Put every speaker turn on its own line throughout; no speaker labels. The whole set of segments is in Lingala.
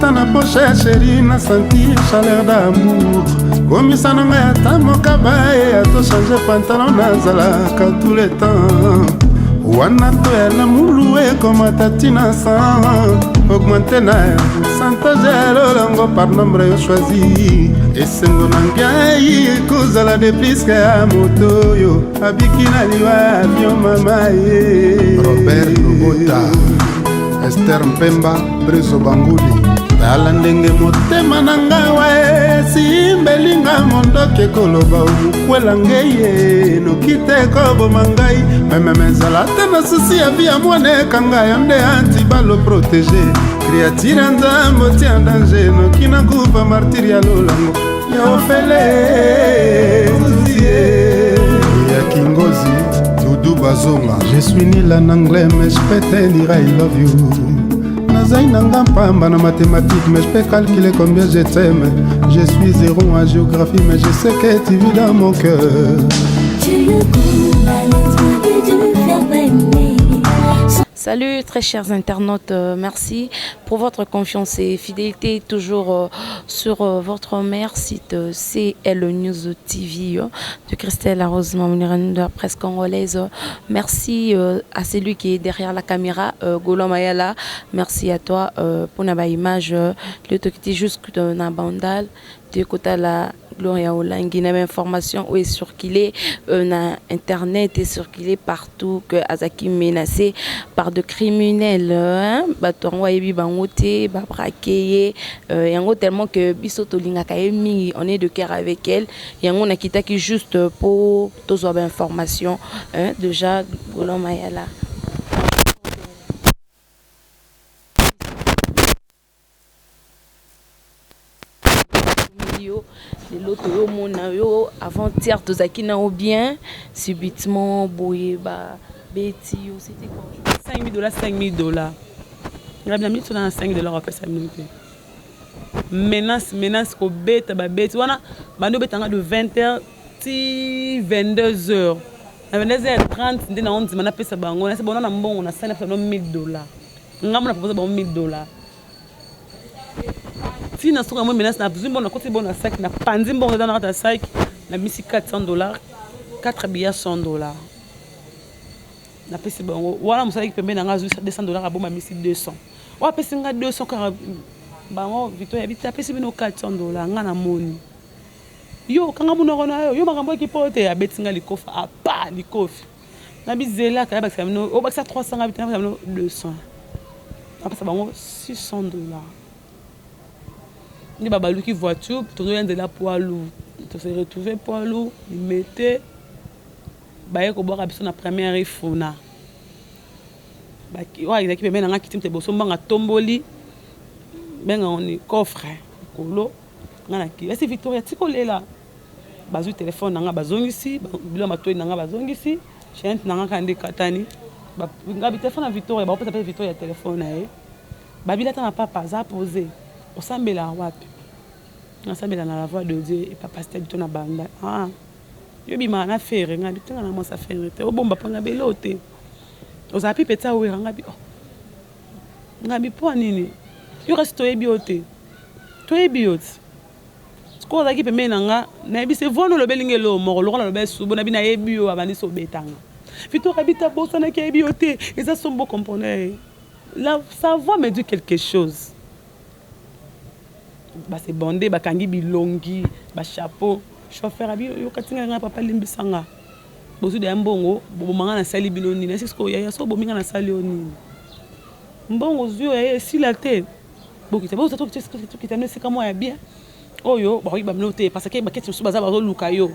Na poche chérie na senti chaleur d'amour komisa na ngai ata mokaba ye ato change pantalon nazalaka tout le temps wana toyala mulu ekomata tina 100 augmente na pourcentage lolongo par nombre yo choisi esengo na ngai kozala de plus ke ya moto oyo abiki na liwa avion mama ye
Robert Lobota Esther Mpemba Brezo Banguli
tala ndenge motema na ngawa esimbelinga mondoki ekoloba okwela ngei ye noki te koboma ngai mememe ezala te na susi ya vi ya mwana ekanga yo nde anti balo protege kriatire nzambo tia danger noki na kufa martire ya lolango ya ofele
ya Kingozi Dudu Bazonga.
Je suis nul en anglais mais je peux te dire I love you. Nazai nanga pamba na mathématiques mais je peux calculer combien je t'aime. Je suis zéro en géographie mais je sais que tu vis dans mon cœur.
Tu le goût à l'esprit du faire baigner.
Salut très chers internautes, merci pour votre confiance et fidélité toujours sur votre meilleur site CL News TV de Christelle Arose Mamounirane de la presse congolaise. Merci à celui qui est derrière la caméra, Golo Mayala. Merci à toi pour la image, le tokiti jusque dans la bandale, de côté la Gloria Olangi, n'a information où est circulé na internet et circulé partout que Azaki menacé par de criminels batongo ebi bangote ba braquer yango tellement que bisoto linga kaemi on est de cœur avec elle yango na kitaki juste pour tous avoir information déjà Golo Mayala. L'autre avant-hier tozaki na bien subitement boye ba beti c'était quoi
$5,000 la bien mis dans $5 après ça minute menace ko beta ba beti wana bando betanga de 20h ti 22h na 22h30 ndina on dimana pesa bango na sebona na mbongo na sana pesa $1,000 ngamu na proposer ba $1,000 si na soka mo menace na zimbo na côté bon na sac na pandi mbongo dans na sac na misi $400 4 billets $100 na pesi bango wala musaki pembe na ngazu $200 aboma misi 200 wa pesi nga 200 car bango Victoria bita pesi bino $400 nga na moni yo kanga muno kona yo makambo kipote ya betinga likofa apa likofi na bizela ka ba samino o ba 300 bita na 200 après bango $600 ni baba luki voiture to rien de la poids lourd to se retrouver poids lourd il mettait baye ko boka biso na première ifuna baki wa izaki pembe na ngaki timte boso mbanga tomboli benga oni coffre kolo ngana ki esi Victoria tikolela bazu téléphone nanga bazongisi bilo matoi nanga bazongisi chente nanga kande katani ba ngabi téléphone na Victoria ba opesa Victoria téléphone na babila ta na papa za poser osambela wapi nasambela na la voix de Dieu et papa c'était du na banda yo bima na faire ngabi tanga na mosa faire te obomba panga belote ozapi peta we ngabi ngabi po nini yo resto ebiote to ebiot ko za ki peme nanga na bi se vono lo belingelo mo lo lo be subo na bi na ebio abandi so betanga fito habita bosa na ki ebiote et ça sont beaux components la sa voix me dit quelque chose. Ba se bondé ba kangi bilongi ba chapeau chauffeur abi yo katinga nga papa limbisanga bozu de mbongo bo manga na sali binoni na sisko ya so bo minga na sali oni mbongo zio ya si la te bo kita bo to kita ne sika mo ya bien oyo ba ri ba mnote parce que ba keti so baza ba luka yo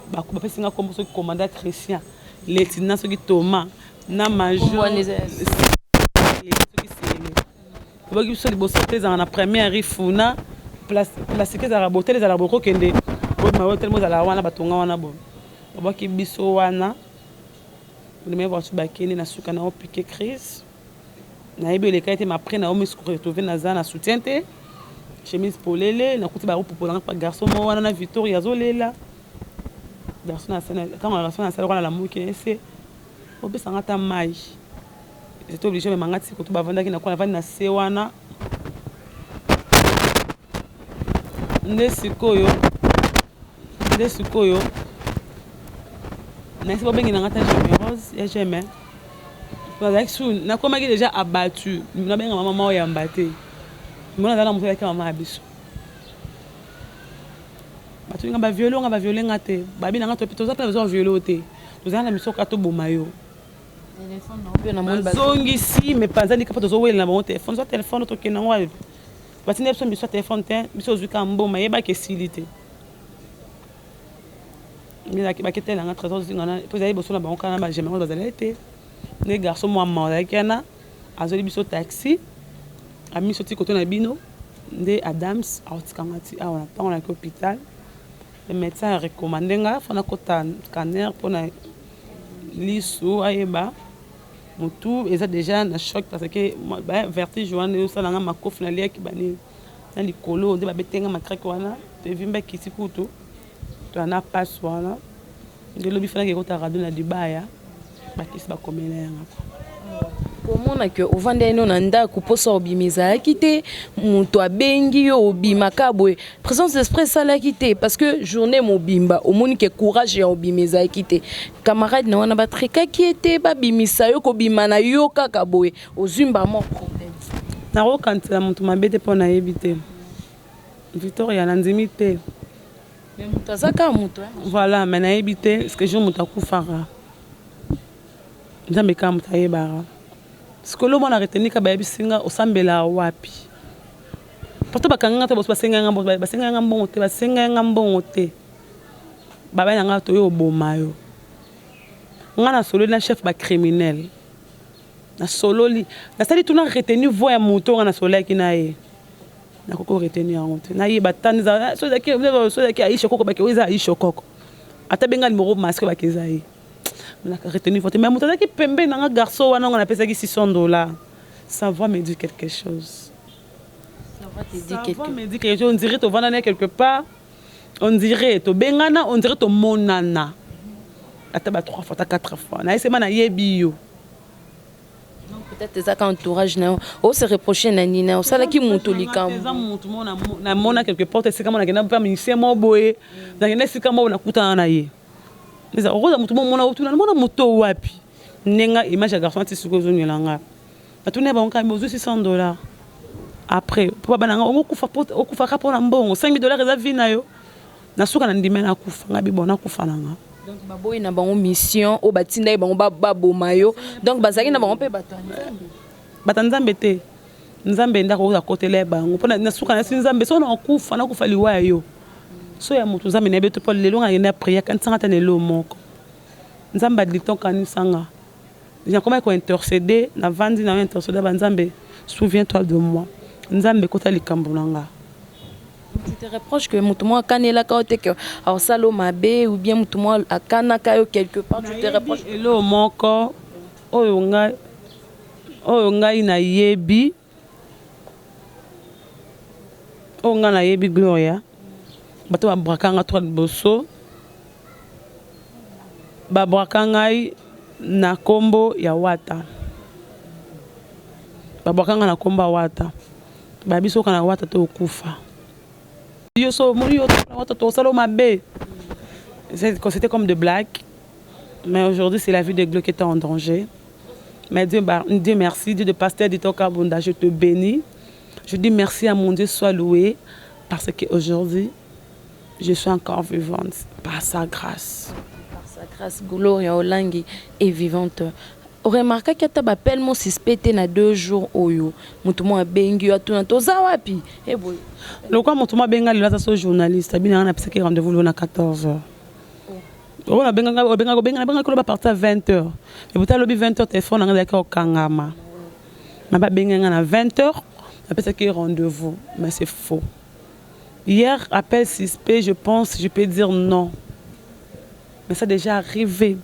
ba pesinga kombo so commandant Christian lieutenant so ki Thomas na major boki so liboso teza na première ifuna plastique za raboter les araboko kende bo ma hotel mo za la wana batonga wana bo boki biso wana le me voiture bakeni na suka na piqué crise na ebe le kaite ma prena o me se retrouver na za na soutiente chemise polele na kuti ba popola pa garçon mo wana na Victoria zolela garçon na scène quand garçon na scène la muki ese obesa ngata mai j'étais obligé de m'engager pour tout bavanda qui na quoi na se wana nde sikoyo nasi bobengi na nga ta générose ya jamais nakomaki déjà abattu nabenga mama oyamba te mona azala moto yaki mama ya biso bato nga baviole nga te babi na nga toza mpe besoin viole te tozala na misoka toboma yo bazongisi me panza ndika mpo tozowelela bango telefone zwa telefone tokenda ngo wapi batina biso miso ya telefone te biso ozwika mboma yebaki esili te baketelanga trésor zingana mpo ezali boso na bango kana na bagémerango bazali te nde garçon mwa ma azalaki wana azoli biso taxi amiso ti koto na bino nde adams aotikanga ti awa na ntango naki hôpital le médecin arecommande nga fana kota scanner mpona lisu ayeba motu eza déjà na choc parce que vertige wana eosalanga makofi naliaki bani na likolo nde babetenga makrake wana tevimba kisi kutu toana passe wana nde lobi fanaki ekota radio na libaya bakisi bakomela yanga
komona ke ovandeli no na ndako mposa obima ezalaki te moto abengi yo obimaka boye présence d'esprit esalaki te parce que journée mobimba omoni ke courage ya obima ezalaki te camarade na wana batrekaki ete babimisa yo kobima na yo kaka boye ozwimba mo problème
nakokantela moto mabe te mpo nayebi te victoria nandimi te
moto aza kaka moto
voilà me nayebi te parce que jour moto akufaka nzambe kaka moto ayebaka sikolo mwana retenika bayebisinga osambela wapi poto bakanganga te basenganga mbongo te basenganga mbongo te babai na nga toyo oboma yo nga na sololi na chef bacriminel na sololi nasali tuna reteni voix ya moto nga na sololaki na ye nakoko reteni yango te nayeba taniza sozaki aisha koko bake oyo eza aisha koko ata benga numéro masque bake eza ye naka retenu voix te mais moto azalaki pembe na nga garçon wana nga napesaki $600 sa voix me dit quelque chose me dit quelque chose on dirait tovandana quelque part on dirait tobengana on dirait tomonana ata ba 3 fois ata 4 fois nayesema nayebi yo
peut-être ezaka entourage na yo ose reproche na nini na osalaki moto likambo
eza moto namona quelque part esika mo nakenda mpe ministère mo boye nakenda esika mo nakutana na ye eza okoza moto momona otuna namona moto wapi nenga image ya garçon ati siko ozonyela nga batuna bango kaka ozwi $600 après po babananga okufaka mpona mbongo $5,000 eza vi na yo nasuka na ndime nakufa nga bibo nakufa na nga
donc baboyi na bango mission o batinda ye bango baboma yo donc bazalaki na bango mpe
bato nzambe te nzambe ndako oza kotela bango mpona nasuka nasi nzambe so nakufa liwa ya yo so ya moto nzambe nayebi te mpo lelo nga ngenda priere kanisanga ta lelo moko nzambe adiliton kanisanga nakoma kointercede na vandi na intercede banzambe souviens-toi de moi nzambe kota likambo na nga
tu te reproches que moto mo akanelaka yo te ke aosala mabe ou bien moto mo akanaka yo quelque part tu te reproches
elo moko oyo ngai nayebi oyo ngai nayebi Gloria bato babrakanga to liboso babraka ngai na kombo ya wata babrakanga na kombo ya wata babisoka na wata to okufa yo so moni yo wata to salo mabe c'était comme de blague mais aujourd'hui c'est la vie de Glo qui est en danger mais Dieu merci Dieu de pasteur Dito Kabunda je te bénis je dis merci à mon Dieu sois loué parce que aujourd'hui je suis encore vivante par sa grâce.
Par sa grâce, Gloria Olangi est vivante. On remarque que tu as appelé mon suspect na 2 jours oyo. Mutumo a bengi a tout na zawapi. Eh boy.
Le quoi mutumo benga le so journaliste bina na pesa rendez-vous le na 14h. On a benga ko ba partir à 20h. Et buta lobi 20h téléphone nga ka okangama. Na ba benga na 20h, na pesa rendez-vous, mais c'est faux. Hier, appel suspect, je pense, je peux dire non. Mais ça a déjà arrivé.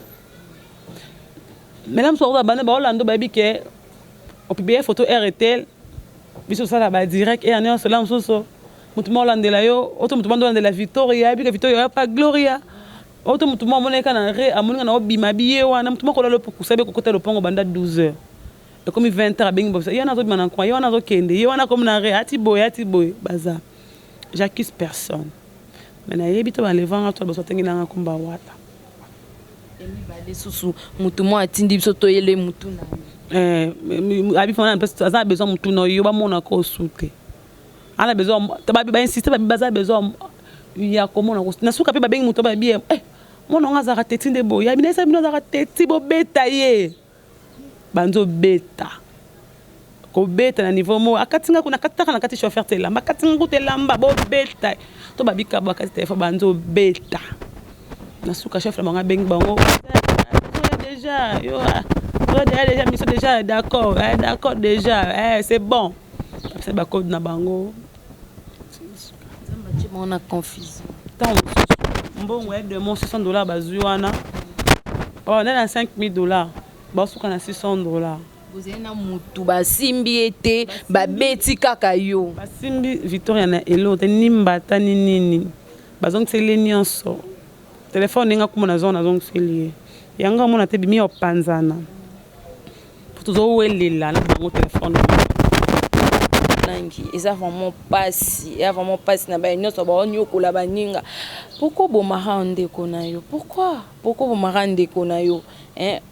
Mesdames, on peut bien photo RTL, biso ça là direct et on cela so mutu mo landela yo auto mutu mando landela Victoria bi Victoria pas Gloria auto mutu mo moneka na re amoninga na obima biye wana mutu mo ko lalo pour saber ko kota le pongo banda 12h et comme 20h bengi bosa yana zo bimana kwa yana zo kende yana comme na re ati boy baza j'accuse personne. Mais nayebi to ba levanga to ba sotengi nanga kumba wata.
Emi ba de susu mutu mo atindi biso to yele mutu na.
Abi fana ça a besoin mutu no yo ba mona ko sute. Ala besoin to ba insister ba za besoin ya komona ko na suka pe ba bengi mutu ba bien mona nga za rateti ndebo ya binesa bino za rateti bo beta ye. Banzo beta. Ko beta na niveau mo akatinga kuna kataka na kati chauffeur tela makatinga ko tela mba bo beta to babika ba kati telefone banzo beta na suka chef la manga bengi bango déjà yo déjà mission déjà d'accord d'accord déjà c'est bon c'est ba code na bango
Zamba tu m'en a confusion
tant mbongo de mon $600 bazuana on est à $5,000 ba suka na $600.
bozena mutu basimbi ete babeti kaka yo
basimbi Victoria na elote nimbata nini bazongitseli nyonso telefone nga kumona zona zongitseli yanga mona te bimi opanzana tozowelela na bango telefone
nangi eza vraiment passe na ba nyonso ba onyokola baninga pourquoi bomara ndeko na yo pourquoi bomara ndeko na yo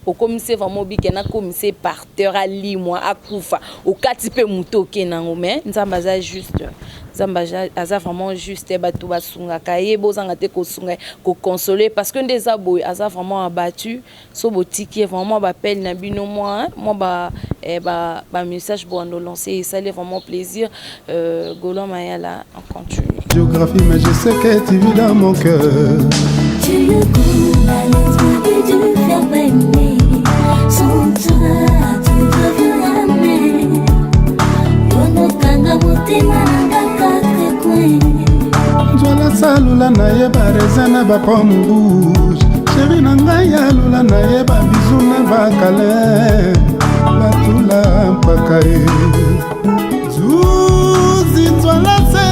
okomise vraiment bike na komise parteur ali moi akufa okati pe muto kenango mais nzamba za juste nzamba aza vraiment juste bato basunga kaye bozanga te ko sunga ko consoler parce que ndeza boy aza vraiment abattu so botiki vraiment ba appel na bino moi ba message pour nous lancer ça fait vraiment plaisir Golo Mayala on continue
géographie mais je sais que tu vis dans mon cœur
Tu le goût, la lettre du faire baigner. Sans toi, tu deviens amé. Yono kanga motema nanga kakekwe.
Nzwala salula na ye bareza na ba pomme rouge chéri na ngai ya lula na ye ba bizu na ba kale batula mpaka ye zuzi nzwala se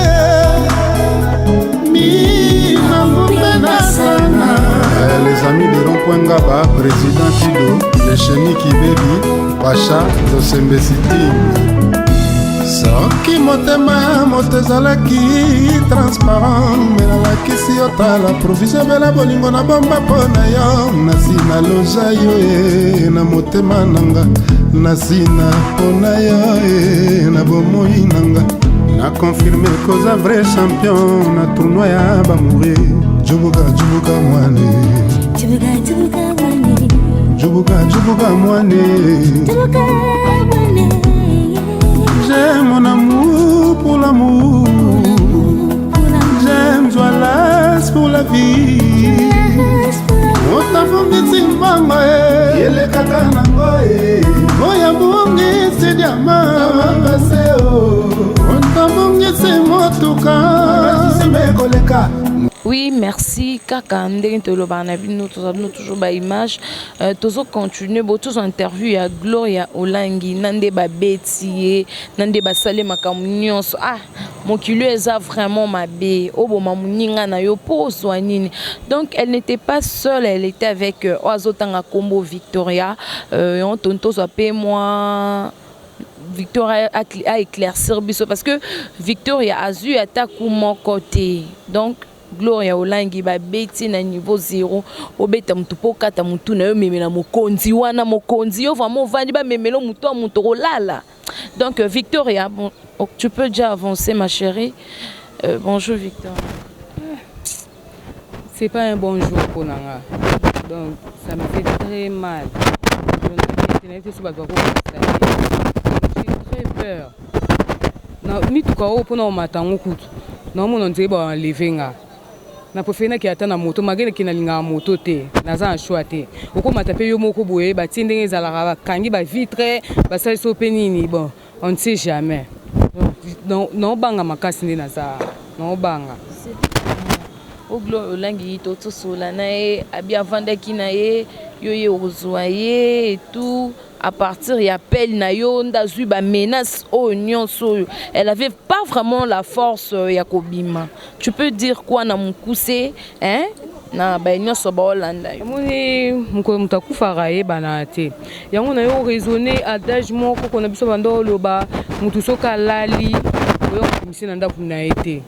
les amis de Rond-Point Ngaba, président Kido, le chéni Kibebi, Pacha, Zosembe City. Soki motema moto ezalaki transparent melakisi otala provision bela bolingo na bomba mpo na yo nasi naloja yo na motema nanga nasina mpo na yo na bomoi nanga na confirme koza vrai champion na tournoi ya bamoure jubuka mwane jubuka mwane J'aime mon amour pour l'amour J'aime Joalas pour la vie Otafungisi mbanga Yele kaka nango Oya bungi se diama Otafungisi motuka Simekoleka
Oui, merci. Kaka, ndenge toloba na bino toujours ba image. Tozo continuer bo tous interview ya Gloria Olangi nande ba betiye, nande ba sale makamunyoso. Ah, mokilo eza vraiment mabe. Obo mamuninga na yo po soignini. Donc elle n'était pas seule, elle était avec Oazotanga Kombo Victoria. On tonto so pe moi Victoria a éclaircir biso parce que Victoria a eu attaque mon côté. Donc Gloria Olangi ba beti na niveau 0 obeta mutu po kata mutu na yo memela mokonzi wana mokonzi yo vraiment vandi ba memelo mutu mutu rolala. Donc Victoria, bon, tu peux déjà avancer ma chérie. Bonjour Victoria.
C'est pas un bonjour pour Nanga. Donc ça me fait très mal. J'ai très peur. Na mi tukao pona matango kutu. Na mo nzeba levenga. Na préféré ki ata na moto magene ki na linga moto te naza en choix te okoma taper yo moko boye ba tindenge ezalaka kangi ba vitre ba sali so penini bon on ne sait jamais non banga makasi ndi naza non banga
o Gloria Olangi to sola na e abia vandaki na ye yo ye ozoye et tout à partir il appelle na yo ndazui ba menace o nyonso elle avait pas vraiment la force yakobima tu peux dire quoi na mukuse hein na ba nyonso ba Holanda
moni mko mutakufa raye bana te yango na yo raisonner adage moko kona biso bando loba mutu soka lali yo komisi na ndaku na été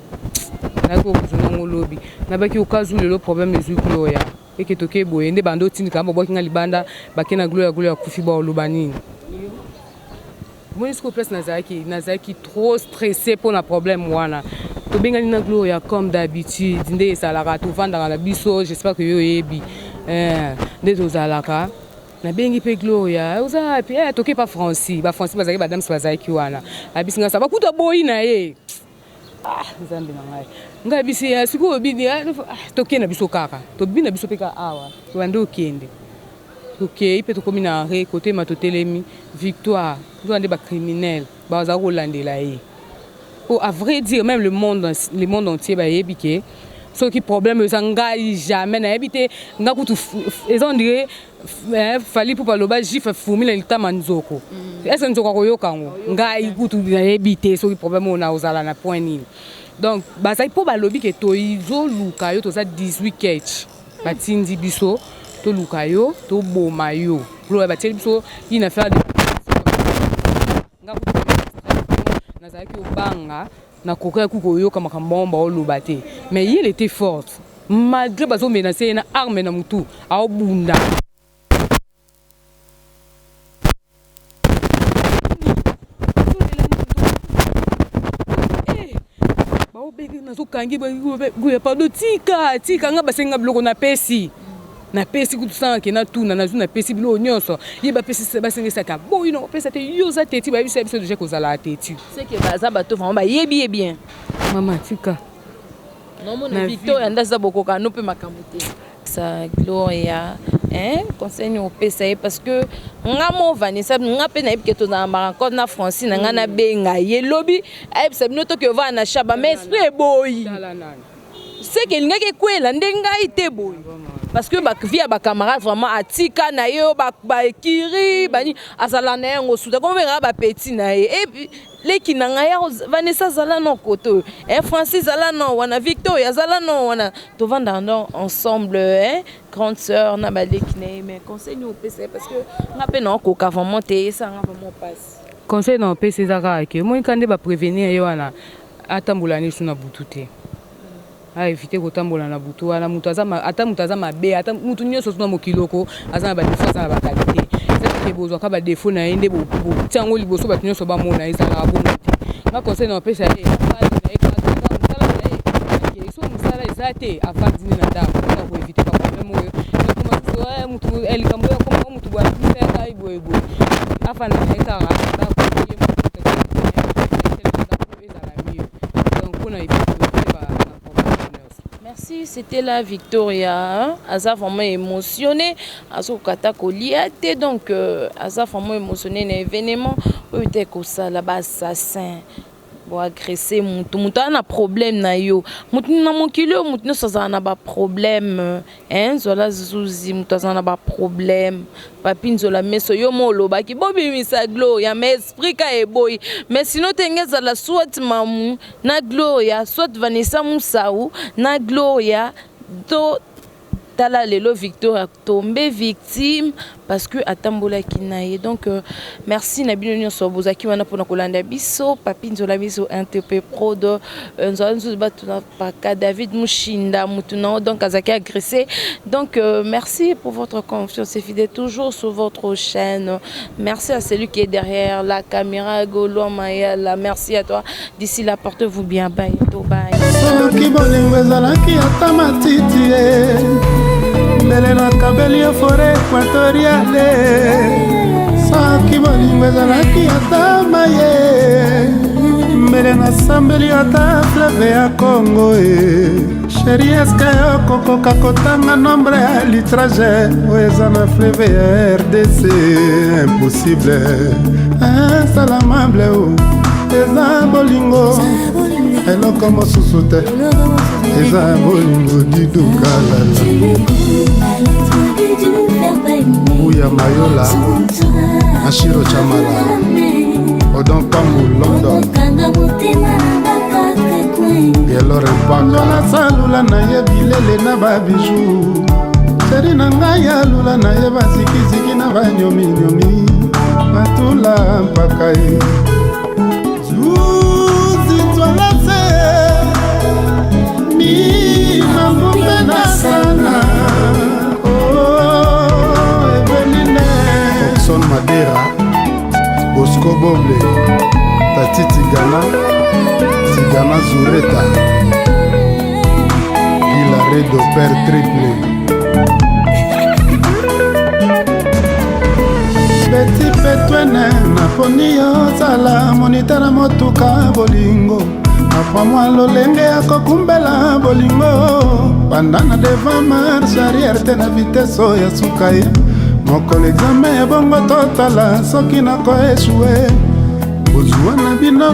nako kuzuna ngolobi na baki okazu lelo problème ezui Gloria eke toke boye nde bando tindi kamba boki nga libanda bakena Gloria kufi ba olobanini moi jusqu'au place nazaki trop stressé pour un problème wana to benga ni na Gloria comme d'habitude nde salaka to vanda na biso j'espère que yo yebi nde to zalaka na bengi pe Gloria oza puis toke pas Francis bazaki madame bazaki wana abisinga sa bakuta boyi na ye nzambe na ngai ngai bisi siko bidi toke na biso kaka to bina biso peka awa to ande okende ok peut komi na re côté matotelemi victoire nous ande ba criminel baza rolandela ye à vrai dire même le monde entier ba yebike ce qui problème ngai jamais na yebite ngakutu ils ont dit fali pour baloba jif fumi na litama nzoko est-ce nzoko koyoka ngo ngai kutu na yebite ce qui problème on a ozala na point nini donc bazai po balobi ke to izoluka yo to za 18 catch batindi biso to luka yo to boma yo Gloria bateli biso ina faire de ngakutu nazaki obanga na koka kukoyoka makambomba oluba te mais il était forte malgré bazo menacer na arme na mutu aobunda baobeki nazokangi bagoya pardon tika nga basenga biloko na pesi kutusanga ke na tuna nazu na pesi bilo nyonso ye bapesi basengesaka boyi no pesa te yoza teti bayebisa biso déjà kozala teti
c'est que baza bato vraiment bayebi bien
mama tika
non mon Victoria ndaza bokoka no pe makambo te sa Gloria conseil au pesa parce que nga mo Vanessa nga pe na yebike to na rencontre na Francine nga na benga ye lobi ayebisa bino to ke va na shaba mais esprit boyi c'est que ngeke kwela ndenga ite boyi parce que via ba camarade vraiment atika na yo ba kiri bani azala na yango suta comme ba petit na ye et puis les qui na ya Vanessa zala no koto Francis zala no wana Victoria zala no wana to vanda ensemble grande sœur na ba lekine mais conseil nous PC parce que nga pe na ko ka vraiment te ça nga vraiment passe
conseil na PC zaka ke moi kande ba prévenir yo wana atambulani suna butute a éviter kotambola na butu wana mutu aza mabe ata mutu nyonso tuna mokiloko aza na ba défaut na ba qualité c'est que bozwa ka ba défaut na ende bo tiango liboso ba nyonso ba mona ezala bongo te nga conseil na pesa ye so musala ezate avant dîner na table pour éviter pas problème oyo comme mutu el kambo comme mutu bwa faire boy afin na ekara donc on a
merci, c'était la Victoria. Aza vraiment émotionné. Aza kata koliate donc Aza vraiment émotionné dans l'événement. Peut être que ça là-bas assassin. Bon agresser mutu na problème na yo. Mutu na mokilo mutu ça na ba problème. Zola zuzi mutu na ba problème. Papi zola meso yo molo ba ki bobi misa Gloria mais esprit ka e boy. Mais sinon tengeza la soit mamu na Gloria soit Vanessa Musau na Gloria to tala lelo Victoria tombé victime parce que atambola kinaye donc merci na bino nyonso bozaki wana pona kolanda biso papi nzola biso NTP Pro de nzola batuna paka David Mushinda mutuna donc azaki agressé donc merci pour votre confiance et fidèle toujours sur votre chaîne. Merci à celui qui est derrière la caméra Golo Mayala, merci à toi d'ici là portez-vous bien bye
soki bolingo ezalaki ata matiti mbele na kabeli ya forêt équatoriale soki bolingo ezalaki ata maye mbele na sambeli ata fleuve ya Congo sheri eske yo kokoka kotanga nombre ya litrage oyo eza na fleuve ya RDC impossible salamable eza bolingo eloko mosusu te eza bolingo didukalala buya mayola ashiro chamala odon pambu London yelore mpaka nasalula na ye bilele na babiju seri na ngai alula na ye bazikiziki na banyominyomi matula mpaka ye
Bosco Boble, Tati Tigana, Tigana Zureta, Gilaredo Père Triple.
Petit petwene naponi ozala monitera motuka bolingo apamwa lolenge ya kokumbela bolingo banda na devant marche arrière te na vitesse ya suka ye mokolo examen ya bongo totala soki nakoeshue bozwa na bino